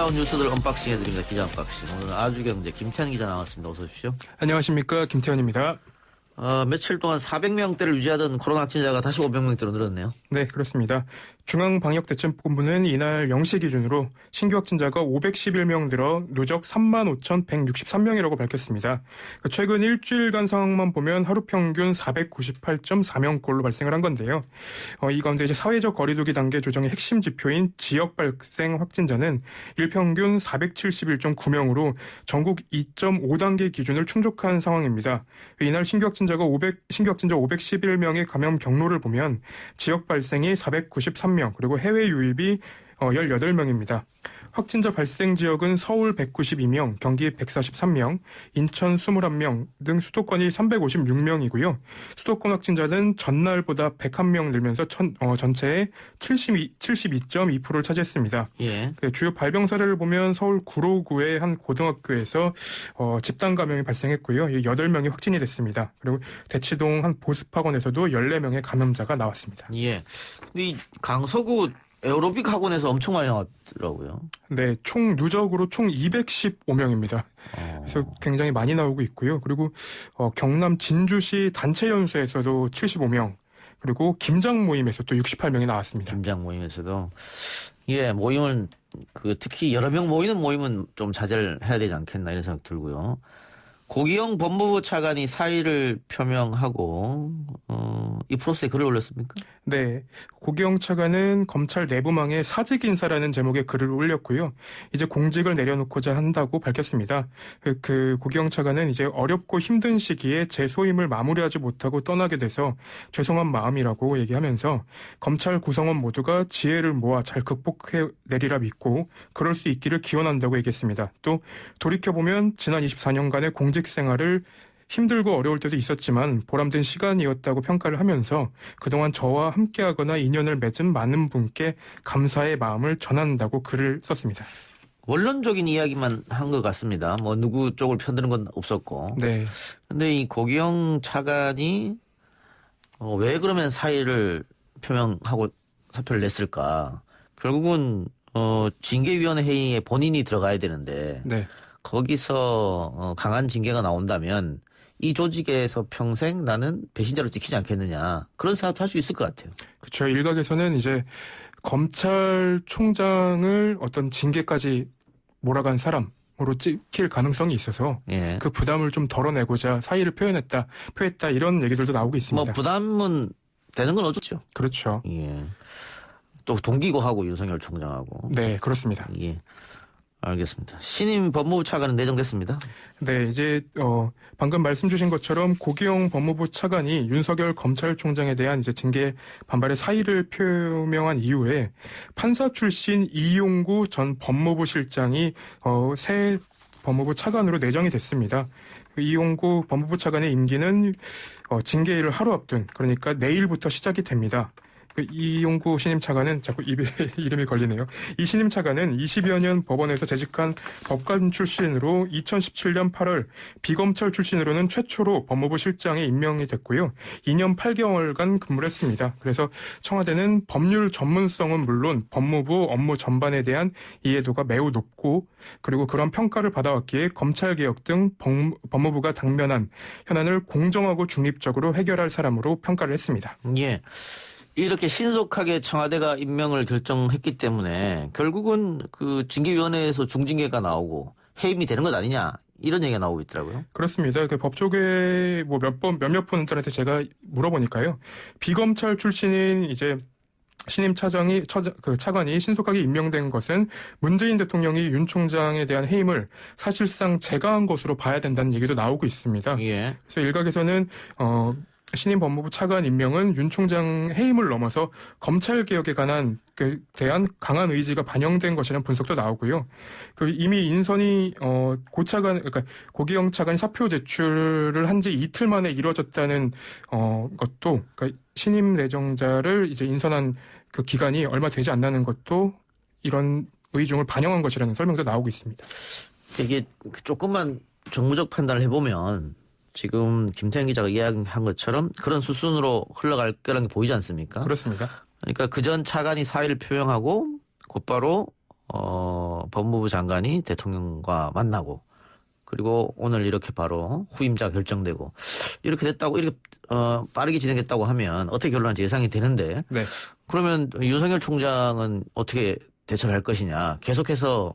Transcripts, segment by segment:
놀라운 뉴스들 언박싱 해드립니다. 기자 언박싱. 오늘 아주경제 김태현 기자 나왔습니다. 어서 오십시오. 안녕하십니까. 김태현입니다. 며칠 동안 400명대를 유지하던 코로나 확진자가 다시 500명대로 늘었네요. 네, 그렇습니다. 중앙방역대책본부는 이날 0시 기준으로 신규 확진자가 511명 늘어 누적 35,163명이라고 밝혔습니다. 최근 일주일간 상황만 보면 하루 평균 498.4명꼴로 발생을 한 건데요. 이 가운데 이제 사회적 거리두기 단계 조정의 핵심 지표인 지역 발생 확진자는 일평균 471.9명으로 전국 2.5단계 기준을 충족한 상황입니다. 이날 신규 확진자 511명의 감염 경로를 보면 지역 발생이 493명, 그리고 해외 유입이 18명입니다. 확진자 발생 지역은 서울 192명, 경기 143명, 인천 21명 등 수도권이 356명이고요. 수도권 확진자는 전날보다 101명 늘면서 전체의 72.2%를 차지했습니다. 예. 주요 발병 사례를 보면 서울 구로구의 한 고등학교에서 집단 감염이 발생했고요. 8명이 확진이 됐습니다. 그리고 대치동 한 보습학원에서도 14명의 감염자가 나왔습니다. 예. 이 강서구 에어로빅 학원에서 엄청 많이 나왔더라고요. 네, 누적으로 총 215명입니다. 그래서 굉장히 많이 나오고 있고요. 그리고 경남 진주시 단체 연수에서도 75명, 그리고 김장 모임에서 또 68명이 나왔습니다. 김장 모임에서도 모임은 특히 여러 명 모이는 모임은 좀 자제를 해야 되지 않겠나 이런 생각 들고요. 고기영 법무부 차관이 사의를 표명하고 이 프로세스에 글을 올렸습니까? 네. 고기영 차관은 검찰 내부망에 사직 인사라는 제목의 글을 올렸고요. 이제 공직을 내려놓고자 한다고 밝혔습니다. 그 고기영 차관은 이제 어렵고 힘든 시기에 제 소임을 마무리하지 못하고 떠나게 돼서 죄송한 마음이라고 얘기하면서 검찰 구성원 모두가 지혜를 모아 잘 극복해 내리라 믿고 그럴 수 있기를 기원한다고 얘기했습니다. 또 돌이켜보면 지난 24년간의 공직 생활을 힘들고 어려울 때도 있었지만 보람된 시간이었다고 평가를 하면서 그동안 저와 함께하거나 인연을 맺은 많은 분께 감사의 마음을 전한다고 글을 썼습니다. 원론적인 이야기만 한 것 같습니다. 뭐 누구 쪽을 편드는 건 없었고. 네. 근데 이 고기영 차관이 왜 그러면 사의를 표명하고 사표를 냈을까? 결국은 징계위원회 회의에 본인이 들어가야 되는데 네. 거기서 강한 징계가 나온다면 이 조직에서 평생 나는 배신자로 찍히지 않겠느냐 그런 생각도 할 수 있을 것 같아요. 그렇죠. 일각에서는 이제 검찰총장을 어떤 징계까지 몰아간 사람으로 찍힐 가능성이 있어서 그 부담을 좀 덜어내고자 사의를 표했다 이런 얘기들도 나오고 있습니다. 뭐 부담은 되는 건 어쩌죠. 그렇죠. 예. 또 동기고 하고 윤석열 총장하고. 네, 그렇습니다. 예. 알겠습니다. 신임 법무부 차관은 내정됐습니다. 네, 이제 방금 말씀 주신 것처럼 고기영 법무부 차관이 윤석열 검찰총장에 대한 이제 징계 반발의 사의를 표명한 이후에 판사 출신 이용구 전 법무부 실장이 새 법무부 차관으로 내정이 됐습니다. 이용구 법무부 차관의 임기는 징계일을 하루 앞둔, 그러니까 내일부터 시작이 됩니다. 이용구 신임 차관은 자꾸 입에 이름이 걸리네요. 이 신임 차관은 20여 년 법원에서 재직한 법관 출신으로 2017년 8월 비검찰 출신으로는 최초로 법무부 실장에 임명이 됐고요. 2년 8개월간 근무를 했습니다. 그래서 청와대는 법률 전문성은 물론 법무부 업무 전반에 대한 이해도가 매우 높고 그리고 그런 평가를 받아왔기에 검찰개혁 등 법무부가 당면한 현안을 공정하고 중립적으로 해결할 사람으로 평가를 했습니다. 예. 이렇게 신속하게 청와대가 임명을 결정했기 때문에 결국은 그 징계위원회에서 중징계가 나오고 해임이 되는 것 아니냐 이런 얘기가 나오고 있더라고요. 그렇습니다. 그 법조계 몇몇 분들한테 제가 물어보니까요. 비검찰 출신인 이제 신임 차관이 신속하게 임명된 것은 문재인 대통령이 윤 총장에 대한 해임을 사실상 제거한 것으로 봐야 된다는 얘기도 나오고 있습니다. 예. 그래서 일각에서는 신임 법무부 차관 임명은 윤 총장 해임을 넘어서 검찰개혁에 관한 대한 강한 의지가 반영된 것이라는 분석도 나오고요. 이미 인선이 그러니까 고기영 차관이 사표 제출을 한 지 이틀 만에 이루어졌다는 것도, 그러니까 신임 내정자를 이제 인선한 그 기간이 얼마 되지 않는 것도 이런 의중을 반영한 것이라는 설명도 나오고 있습니다. 이게 조금만 정무적 판단을 해보면 지금 김태현 기자가 이야기한 것처럼 그런 수순으로 흘러갈 거라는 게 보이지 않습니까? 그렇습니다. 그러니까 그전 차관이 사의를 표명하고 곧바로 법무부 장관이 대통령과 만나고 그리고 오늘 이렇게 바로 후임자 결정되고 이렇게 됐다고 이렇게 빠르게 진행했다고 하면 어떻게 결론할지 예상이 되는데 네. 그러면 윤석열 총장은 어떻게 대처를 할 것이냐 계속해서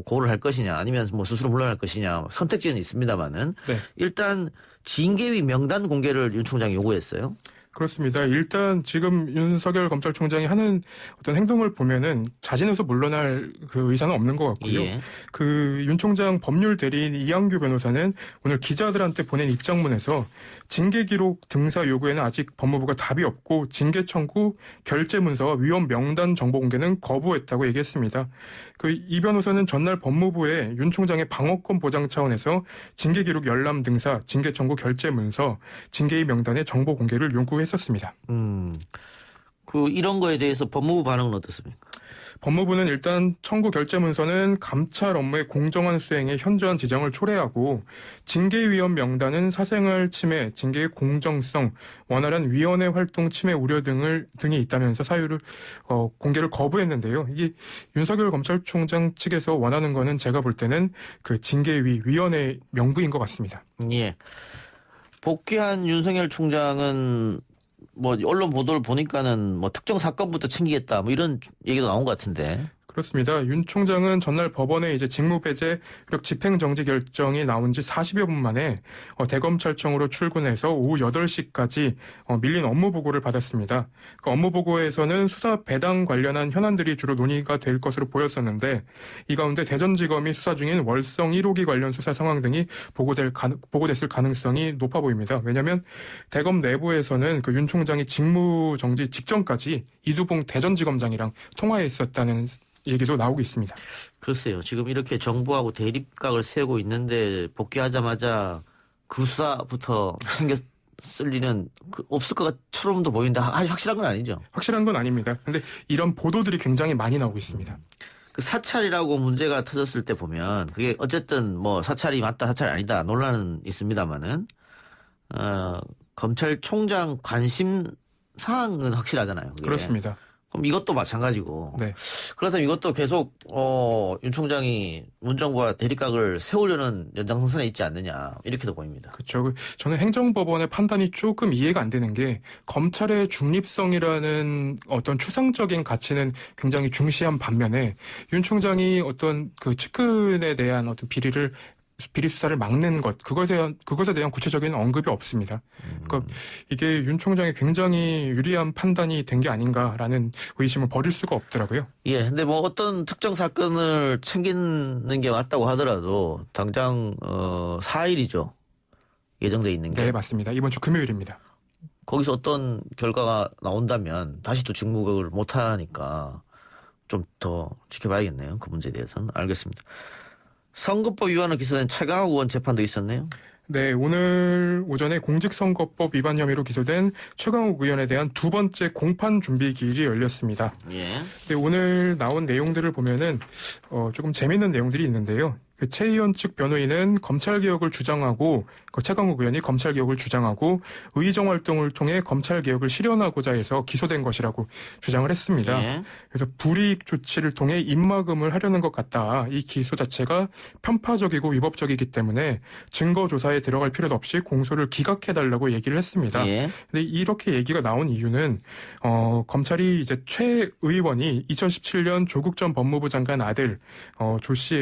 고를 할 것이냐 아니면 뭐 스스로 물러날 것이냐 선택지는 있습니다만은 네. 일단 징계위 명단 공개를 윤 총장이 요구했어요. 그렇습니다. 일단 지금 윤석열 검찰총장이 하는 어떤 행동을 보면은 자진해서 물러날 그 의사는 없는 것 같고요. 예. 그 윤 총장 법률 대리인 이양규 변호사는 오늘 기자들한테 보낸 입장문에서 징계 기록 등사 요구에는 아직 법무부가 답이 없고 징계 청구, 결재 문서와 위원 명단 정보 공개는 거부했다고 얘기했습니다. 그 이 변호사는 전날 법무부에 윤 총장의 방어권 보장 차원에서 징계 기록 열람 등사, 징계 청구 결재 문서, 징계의 명단의 정보 공개를 요구했었습니다. 이런 거에 대해서 법무부 반응은 어떻습니까? 법무부는 일단 청구 결재 문서는 감찰 업무의 공정한 수행에 현저한 지장을 초래하고 징계위원 명단은 사생활 침해, 징계의 공정성, 원활한 위원회 활동 침해 우려 등이 있다면서 사유를 공개를 거부했는데요. 이게 윤석열 검찰총장 측에서 원하는 거는 제가 볼 때는 그 징계위 위원회 명부인 것 같습니다. 예. 복귀한 윤석열 총장은 뭐 언론 보도를 보니까는 뭐 특정 사건부터 챙기겠다 뭐 이런 얘기도 나온 것 같은데. 그렇습니다. 윤 총장은 전날 법원에 이제 직무배제 그리고 집행정지 결정이 나온 지 40여 분 만에 대검찰청으로 출근해서 오후 8시까지 밀린 업무 보고를 받았습니다. 그 업무 보고에서는 수사 배당 관련한 현안들이 주로 논의가 될 것으로 보였었는데 이 가운데 대전지검이 수사 중인 월성 1호기 관련 수사 상황 등이 보고됐을 가능성이 높아 보입니다. 왜냐하면 대검 내부에서는 그 윤 총장이 직무정지 직전까지 이두봉 대전지검장이랑 통화했었다는 얘기도 나오고 있습니다. 글쎄요. 지금 이렇게 정부하고 대립각을 세우고 있는데 복귀하자마자 그 수사부터 챙겨 쓸 일은 없을 것처럼도 보이는데 아직 확실한 건 아니죠. 확실한 건 아닙니다. 그런데 이런 보도들이 굉장히 많이 나오고 있습니다. 그 사찰이라고 문제가 터졌을 때 보면 그게 어쨌든 뭐 사찰이 맞다 사찰이 아니다 논란은 있습니다만은 검찰총장 관심 사항은 확실하잖아요. 그게. 그렇습니다. 그럼 이것도 마찬가지고. 네. 그렇다면 이것도 계속 윤 총장이 문정부와 대립각을 세우려는 연장선상에 있지 않느냐 이렇게도 보입니다. 그렇죠. 저는 행정법원의 판단이 조금 이해가 안 되는 게 검찰의 중립성이라는 어떤 추상적인 가치는 굉장히 중시한 반면에 윤 총장이 어떤 그 측근에 대한 어떤 비리 수사를 막는 것 그것에 대한 구체적인 언급이 없습니다. 그러니까 이게 윤 총장이 굉장히 유리한 판단이 된 게 아닌가라는 의심을 버릴 수가 없더라고요. 예, 근데 뭐 어떤 특정 사건을 챙기는 게 맞다고 하더라도 당장 4일이죠 예정돼 있는 게. 네, 맞습니다. 이번 주 금요일입니다. 거기서 어떤 결과가 나온다면 다시 또 직무를 못 하니까 좀 더 지켜봐야겠네요. 그 문제에 대해서는. 알겠습니다. 선거법 위반으로 기소된 최강욱 의원 재판도 있었네요. 네, 오늘 오전에 공직선거법 위반 혐의로 기소된 최강욱 의원에 대한 두 번째 공판 준비 기일이 열렸습니다. 예. 네, 오늘 나온 내용들을 보면은 조금 재미있는 내용들이 있는데요. 그 최 의원 측 변호인은 검찰개혁을 주장하고 최강욱 의원이 검찰개혁을 주장하고 의정 활동을 통해 검찰개혁을 실현하고자 해서 기소된 것이라고 주장을 했습니다. 예. 그래서 불이익 조치를 통해 입막음을 하려는 것 같다. 이 기소 자체가 편파적이고 위법적이기 때문에 증거 조사에 들어갈 필요도 없이 공소를 기각해달라고 얘기를 했습니다. 예. 근데 이렇게 얘기가 나온 이유는 검찰이 이제 최 의원이 2017년 조국 전 법무부 장관 아들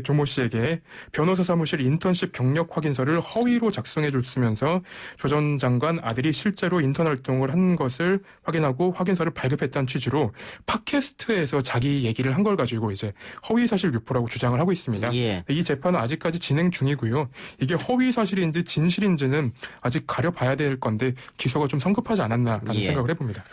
조모 씨에게 변호사 사무실 인턴십 경력 확인서를 허위로 작성해 줬으면서 조 전 장관 아들이 실제로 인턴 활동을 한 것을 확인하고 확인서를 발급했다는 취지로 팟캐스트에서 자기 얘기를 한 걸 가지고 이제 허위 사실 유포라고 주장을 하고 있습니다. 예. 이 재판은 아직까지 진행 중이고요. 이게 허위 사실인지 진실인지는 아직 가려봐야 될 건데 기소가 좀 성급하지 않았나라는 예. 생각을 해봅니다.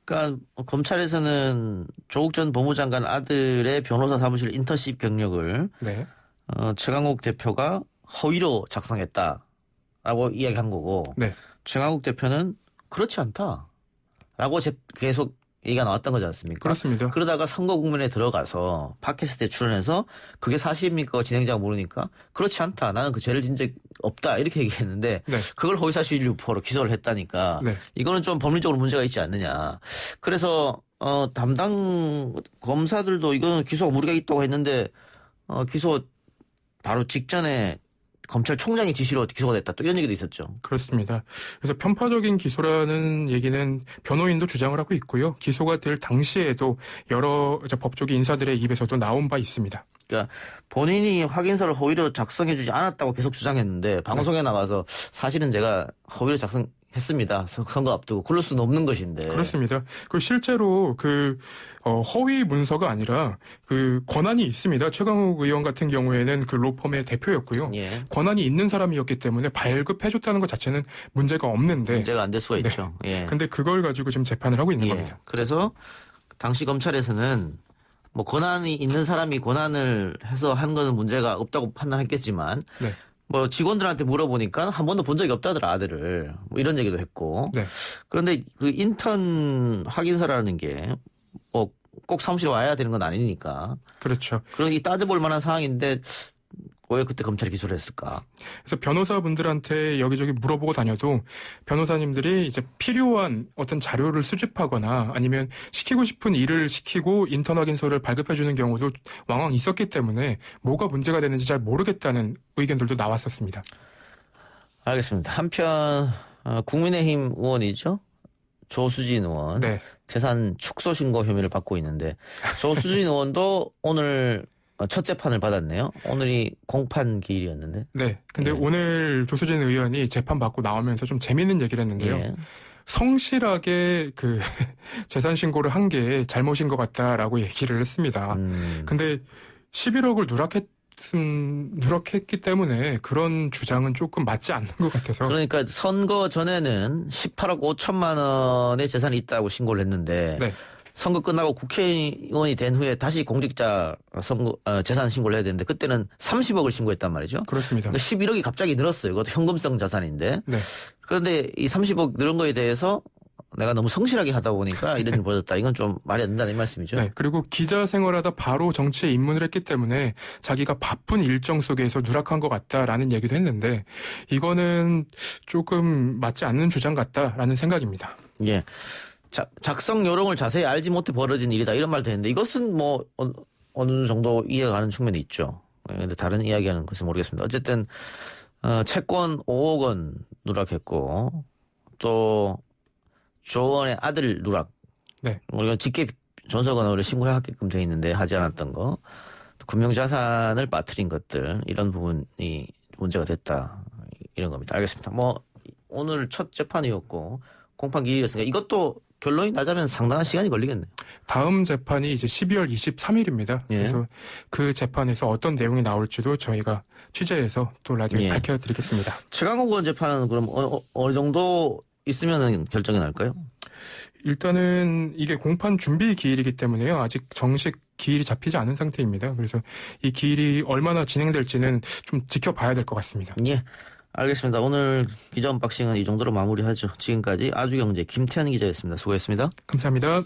그러니까 검찰에서는 조국 전 법무장관 아들의 변호사 사무실 인턴십 경력을 네. 최강욱 대표가 허위로 작성했다라고 이야기한 거고 네. 최강욱 대표는 그렇지 않다라고 계속 얘기가 나왔던 거지 않습니까? 그렇습니다. 그러다가 선거 국면에 들어가서 팟캐스트에 출연해서 그게 사실입니까? 진행자가 모르니까 그렇지 않다. 나는 그 죄를 진 적 없다. 이렇게 얘기했는데 네. 그걸 허위사실 유포로 기소를 했다니까 네. 이거는 좀 법률적으로 문제가 있지 않느냐. 그래서 담당 검사들도 이거는 기소가 무리가 있다고 했는데 기소 바로 직전에 검찰총장의 지시로 기소가 됐다. 또 이런 얘기도 있었죠. 그렇습니다. 그래서 편파적인 기소라는 얘기는 변호인도 주장을 하고 있고요. 기소가 될 당시에도 여러 법조계 인사들의 입에서도 나온 바 있습니다. 그러니까 본인이 확인서를 허위로 작성해주지 않았다고 계속 주장했는데 방송에 나가서 사실은 제가 허위로 작성했습니다. 선거 앞두고 그럴 수는 없는 것인데. 그렇습니다. 그리고 실제로 허위 문서가 아니라 권한이 있습니다. 최강욱 의원 같은 경우에는 그 로펌의 대표였고요. 예. 권한이 있는 사람이었기 때문에 발급해줬다는 것 자체는 문제가 없는데. 문제가 안 될 수가 네. 있죠. 예. 근데 그걸 가지고 지금 재판을 하고 있는 예. 겁니다. 그래서 당시 검찰에서는 뭐 권한이 있는 사람이 권한을 해서 한 거는 문제가 없다고 판단했겠지만 네. 뭐 직원들한테 물어보니까 한 번도 본 적이 없다더라 아들을 뭐 이런 얘기도 했고 네. 그런데 그 인턴 확인서라는 게 뭐 꼭 사무실에 와야 되는 건 아니니까 그렇죠. 그런 게 따져볼 만한 상황인데 왜 그때 검찰이 기소를 했을까? 그래서 변호사분들한테 여기저기 물어보고 다녀도 변호사님들이 이제 필요한 어떤 자료를 수집하거나 아니면 시키고 싶은 일을 시키고 인턴 확인서를 발급해주는 경우도 왕왕 있었기 때문에 뭐가 문제가 되는지 잘 모르겠다는 의견들도 나왔었습니다. 알겠습니다. 한편 국민의힘 의원이죠. 조수진 의원 네. 재산 축소 신고 혐의를 받고 있는데 조수진 의원도 오늘 첫 재판을 받았네요. 오늘이 공판 기일이었는데. 네. 근데 예. 오늘 조수진 의원이 재판 받고 나오면서 좀 재밌는 얘기를 했는데요. 예. 성실하게 재산 신고를 한 게 잘못인 것 같다라고 얘기를 했습니다. 근데 11억을 누락했기 때문에 그런 주장은 조금 맞지 않는 것 같아서. 그러니까 선거 전에는 18억 5천만 원의 재산이 있다고 신고를 했는데 네. 선거 끝나고 국회의원이 된 후에 다시 공직자 재산 신고를 해야 되는데 그때는 30억을 신고했단 말이죠. 그렇습니다. 그러니까 11억이 갑자기 늘었어요. 그것도 현금성 자산인데. 네. 그런데 이 30억 늘은 거에 대해서 내가 너무 성실하게 하다 보니까 이런 일이 벌어졌다. 이건 좀 말이 안 된다는 말씀이죠. 네. 그리고 기자 생활하다 바로 정치에 입문을 했기 때문에 자기가 바쁜 일정 속에서 누락한 것 같다라는 얘기도 했는데 이거는 조금 맞지 않는 주장 같다라는 생각입니다. 예. 작성 요령을 자세히 알지 못해 벌어진 일이다. 이런 말도 했는데 이것은 뭐 어느 정도 이해가 가는 측면이 있죠. 그런데 다른 이야기하는 것은 모르겠습니다. 어쨌든 채권 5억 원 누락했고 또 조원의 아들 누락. 네. 우리가 직계 전서건으로 신고하게끔 돼 있는데 하지 않았던 거. 또 금융자산을 빠뜨린 것들 이런 부분이 문제가 됐다. 이런 겁니다. 알겠습니다. 뭐 오늘 첫 재판이었고 공판 기일이었으니까 이것도 결론이 나자면 상당한 시간이 걸리겠네요. 다음 재판이 이제 12월 23일입니다. 예. 그래서 그 재판에서 어떤 내용이 나올지도 저희가 취재해서 또 라디오에 예. 밝혀드리겠습니다. 최강욱 의원 재판은 그럼 어느 정도 있으면 결정이 날까요? 일단은 이게 공판 준비 기일이기 때문에요. 아직 정식 기일이 잡히지 않은 상태입니다. 그래서 이 기일이 얼마나 진행될지는 좀 지켜봐야 될 것 같습니다. 예. 알겠습니다. 오늘 기자 언박싱은 이 정도로 마무리하죠. 지금까지 아주경제 김태현 기자였습니다. 수고했습니다. 감사합니다.